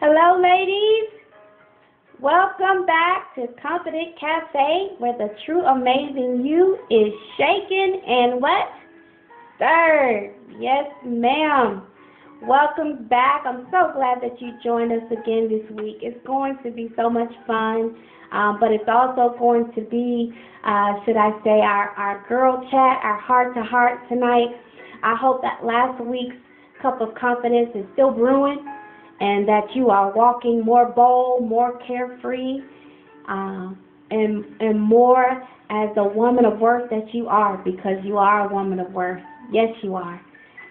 Hello, ladies. Welcome back to Confident Cafe, where the true amazing you is shaken and what? Stirred. Yes, ma'am. Welcome back. I'm so glad that you joined us again this week. It's going to be so much fun, but it's also going to be, should I say, our girl chat, our heart-to-heart tonight. I hope that last week's cup of confidence is still brewing, and that you are walking more bold, more carefree, and more as a woman of worth that you are, because you are a woman of worth. Yes, you are.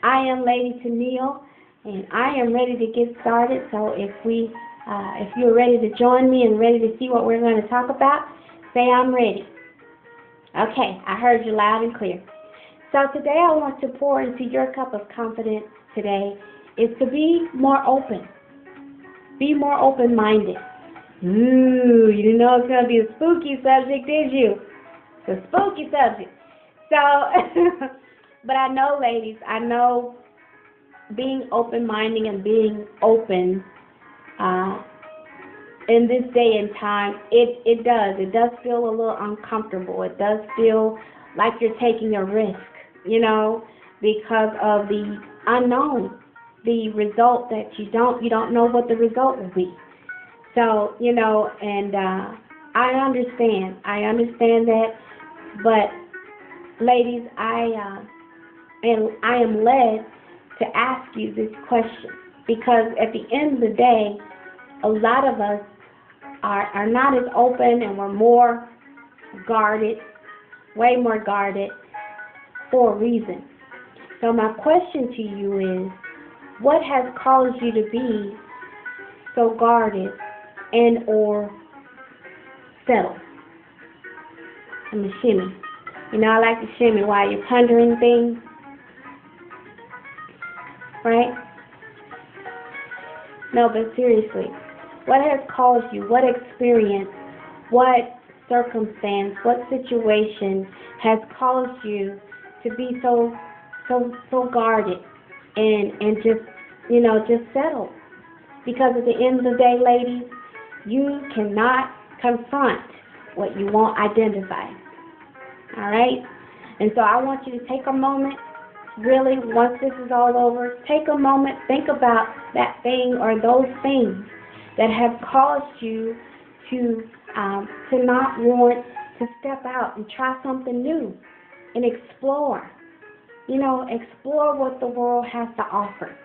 I am Lady Tennille, and I am ready to get started. So if you're ready to join me and ready to see what we're going to talk about, say I'm ready. Okay, I heard you loud and clear. So today I want to pour into your cup of confidence today is to be more open. Be more open-minded. Ooh, you didn't know it's going to be a spooky subject, did you? It's a spooky subject. So, but I know, ladies, I know being open-minded and being open in this day and time, it does feel a little uncomfortable. It does feel like you're taking a risk, because of the unknown. The result that you don't know what the result will be. So, and I understand that, but ladies, I am led to ask you this question, because at the end of the day, a lot of us are not as open, and we're more guarded, way more guarded, for a reason. So my question to you is, what has caused you to be so guarded and or settled? I'm a shimmy. I like to shimmy while you're pondering things. Right? No, but seriously, what has caused you, what experience, what circumstance, what situation has caused you to be so guarded and just settle? Because at the end of the day, ladies, you cannot confront what you won't identify. All right? And so I want you to take a moment, really, once this is all over, take a moment, think about that thing or those things that have caused you to not want to step out and try something new and explore. Explore what the world has to offer.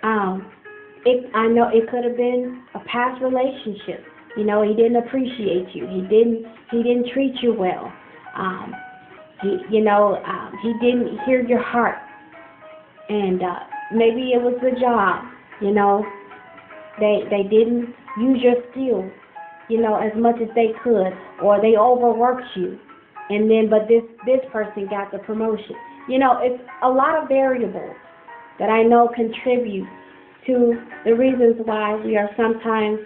I know it could have been a past relationship. He didn't appreciate you. He didn't treat you well. He didn't hear your heart. And maybe it was the job. They didn't use your skills, as much as they could, or they overworked you. And then, but this person got the promotion. It's a lot of variables that I know contribute to the reasons why we are sometimes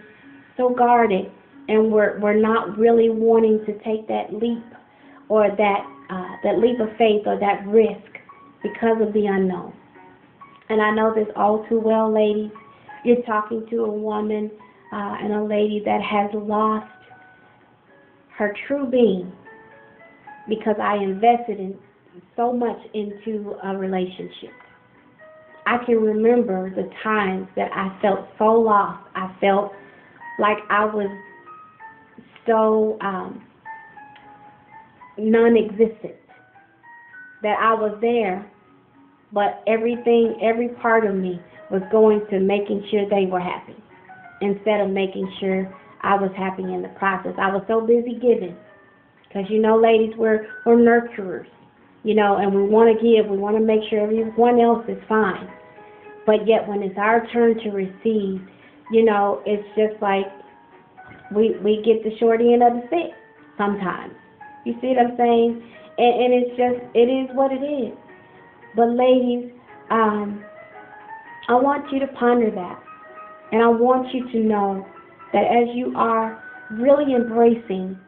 so guarded, and we're not really wanting to take that leap, or that leap of faith, or that risk, because of the unknown. And I know this all too well, ladies. You're talking to a woman and a lady that has lost her true being, because I invested in so much into a relationship. I can remember the times that I felt so lost. I felt like I was so non-existent, that I was there, but every part of me was going to making sure they were happy, instead of making sure I was happy in the process. I was so busy giving. Because, ladies, we're nurturers, and we want to give. We want to make sure everyone else is fine. But yet when it's our turn to receive, it's just like we get the short end of the stick sometimes. You see what I'm saying? And it is what it is. But, ladies, I want you to ponder that. And I want you to know that as you are really embracing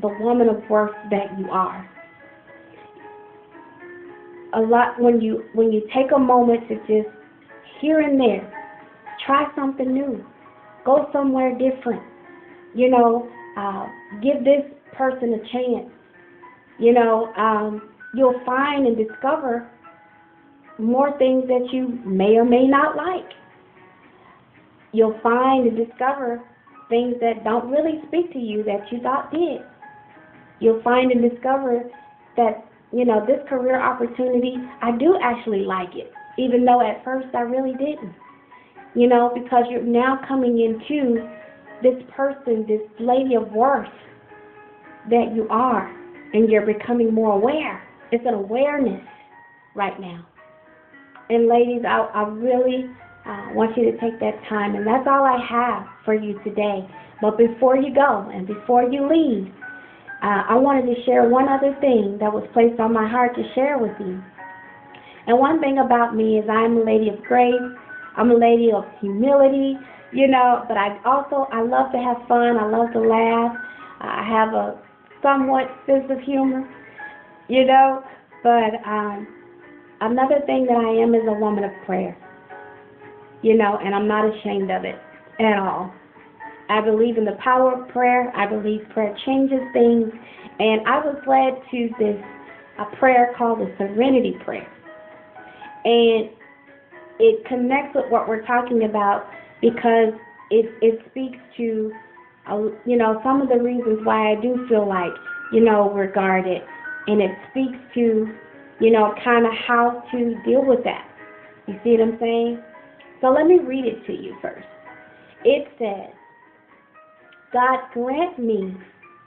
the woman of worth that you are, a lot when you take a moment to just here and there Try something new. Go somewhere different. You know, give this person a chance. You know, you'll find and discover more things that you may or may not like. You'll find and discover things that don't really speak to you that you thought did. You'll find and discover that, you know, this career opportunity, I do actually like it, even though at first I really didn't. You know, because you're now coming into this person, this lady of worth that you are, and you're becoming more aware. It's an awareness right now. And ladies, I really want you to take that time, and that's all I have for you today. But before you go and before you leave, I wanted to share one other thing that was placed on my heart to share with you. And one thing about me is I'm a lady of grace. I'm a lady of humility, you know, but I love to have fun. I love to laugh. I have a somewhat sense of humor, you know, but another thing that I am is a woman of prayer, you know, and I'm not ashamed of it at all. I believe in the power of prayer. I believe prayer changes things, and I was led to this a prayer called the Serenity Prayer, and it connects with what we're talking about because it speaks to, you know, some of the reasons why I do feel like, you know, we're guarded. And it speaks to, you know, kind of how to deal with that. You see what I'm saying? So let me read it to you first. It says, God grant me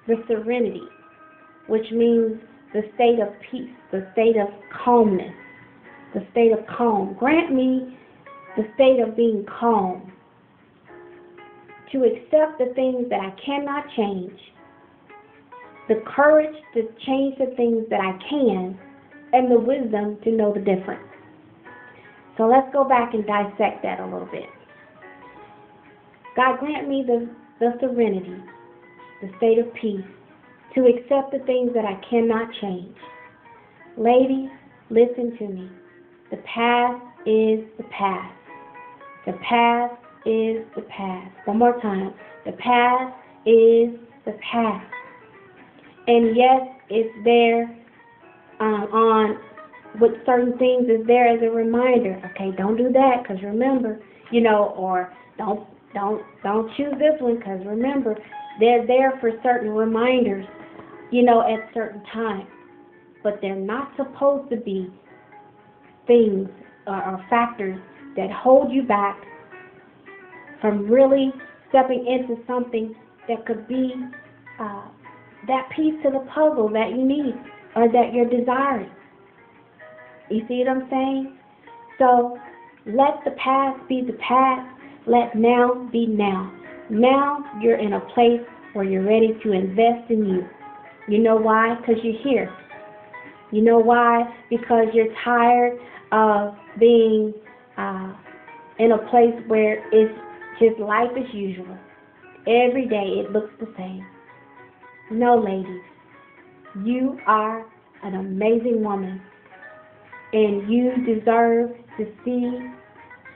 the serenity, which means the state of peace, the state of calmness, the state of calm. Grant me the state of being calm, to accept the things that I cannot change, the courage to change the things that I can, and the wisdom to know the difference. So let's go back and dissect that a little bit. God grant me the serenity, the state of peace, to accept the things that I cannot change. Ladies, listen to me. The past is the past. The past is the past. One more time. The past is the past. And yes, it's there on with certain things. It's there as a reminder. Okay, don't do that because remember, you know, or don't choose this one because remember, they're there for certain reminders, you know, at certain times. But they're not supposed to be things or factors that hold you back from really stepping into something that could be that piece to the puzzle that you need or that you're desiring. You see what I'm saying? So let the past be the past. Let now be now. Now you're in a place where you're ready to invest in you. You know why? Because you're here. You know why? Because you're tired of being in a place where it's just life as usual. Every day it looks the same. No, ladies, you are an amazing woman, and you deserve to see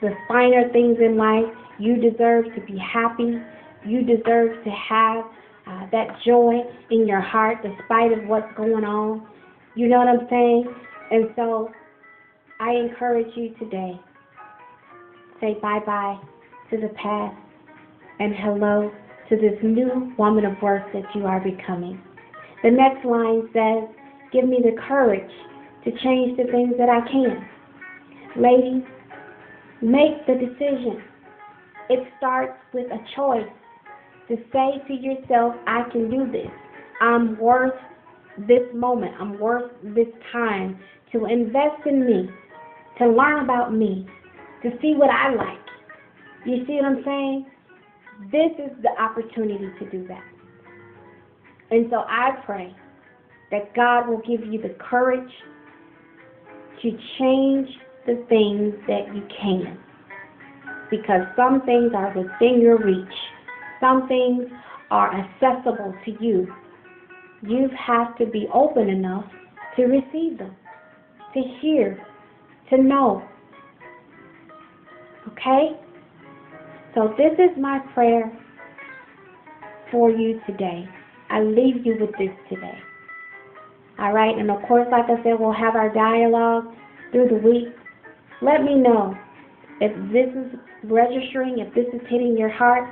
the finer things in life. You deserve to be happy. You deserve to have that joy in your heart despite of what's going on. You know what I'm saying? And so I encourage you today, say bye-bye to the past and hello to this new woman of worth that you are becoming. The next line says, give me the courage to change the things that I can. Ladies, make the decision. It starts with a choice to say to yourself, I can do this. I'm worth this moment. I'm worth this time to invest in me, to learn about me, to see what I like. You see what I'm saying? This is the opportunity to do that. And so I pray that God will give you the courage to change the things that you can. Because some things are within your reach. Some things are accessible to you. You have to be open enough to receive them, to hear, to know. Okay? So this is my prayer for you today. I leave you with this today. All right, and of course, like I said, we'll have our dialogue through the week. Let me know if this is registering, if this is hitting your heart.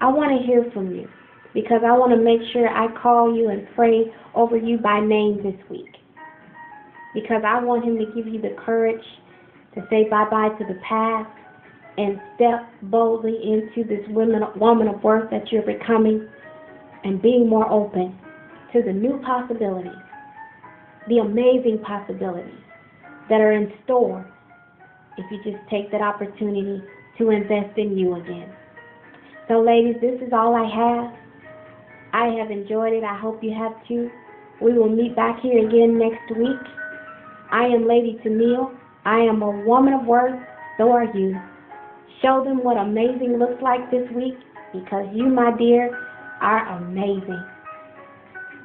I want to hear from you because I want to make sure I call you and pray over you by name this week. Because I want him to give you the courage to say bye-bye to the past and step boldly into this woman of worth that you're becoming and being more open to the new possibilities, the amazing possibilities that are in store if you just take that opportunity to invest in you again. So ladies, this is all I have. I have enjoyed it. I hope you have too. We will meet back here again next week. I am Lady Tamille. I am a woman of worth. So are you. Show them what amazing looks like this week because you, my dear, are amazing.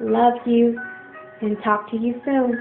Love you and talk to you soon.